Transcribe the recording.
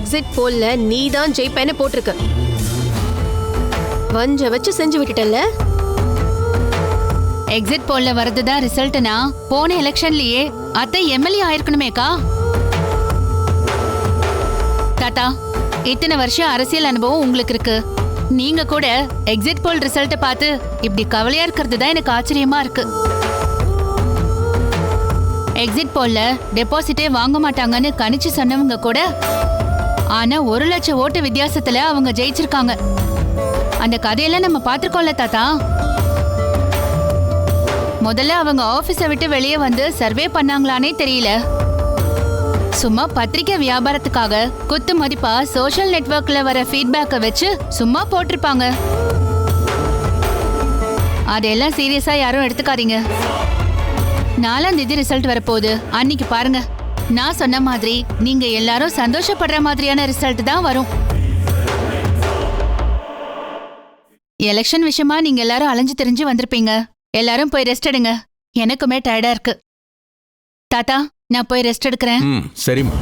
Exit போல்ல நீ தான் ஜெயிப்பேன்னு போட்டிருக்கு. வஞ்ச வச்சு செஞ்சு விட்டுட்டல்ல. எக்ஸிட் போல்ல வரதுதான் ரிசல்ட்னா போன எலெக்ஷன்லயே அத்தை எம்எல்ஏ ஆயிருக்கணுமேக்கா. தாத்தா, இத்தனை வருஷம் அரசியல் அனுபவம் உங்களுக்கு இருக்கு. நீங்க கூட எக்ஸிட் போல் ரிசல்ட்டை பார்த்து இப்படி கவலையா இருக்கிறது தான் எனக்கு ஆச்சரியமா இருக்கு. எக்ஸிட் போல்ல டெபாசிட்டே வாங்க மாட்டாங்கன்னு கணிச்சு சொன்னவங்க கூட ஆனா 1 லட்சம் ஓட்டு வித்தியாசத்துல அவங்க ஜெயிச்சிருக்காங்க. அந்த கதையெல்லாம் நம்ம பார்த்திருக்கோம்ல தாத்தா. முதல்ல அவங்க ஆபீஸை விட்டு வெளியே வந்து சர்வே பண்ணாங்களானே தெரியல. சும்மா பத்திரிக்கை வியாபாரத்துக்காக குத்து மதிப்பா சோஷியல் நெட்வொர்க்ல வர ஃபீட்பேக்கை வச்சு சும்மா போட்டிருப்பாங்க. அதெல்லாம் சீரியஸா யாரும் எடுத்துக்காதீங்க. 4ஆம் தேதி ரிசல்ட் வரப்போகுது. அன்னைக்கு பாருங்க, நான் சொன்ன மாதிரி நீங்க எல்லாரும் சந்தோஷப்படுற மாதிரியான ரிசல்ட் தான் வரும். எலெக்ஷன் விஷயமா நீங்க எல்லாரும் அலைஞ்சு தெரிஞ்சு வந்திருப்பீங்க. எல்லாரும் போய் ரெஸ்ட் எடுங்க. எனக்குமே டயர்டா இருக்கு. தாத்தா, நான் போய் ரெஸ்ட் எடுக்கிறேன். சரிம்மா.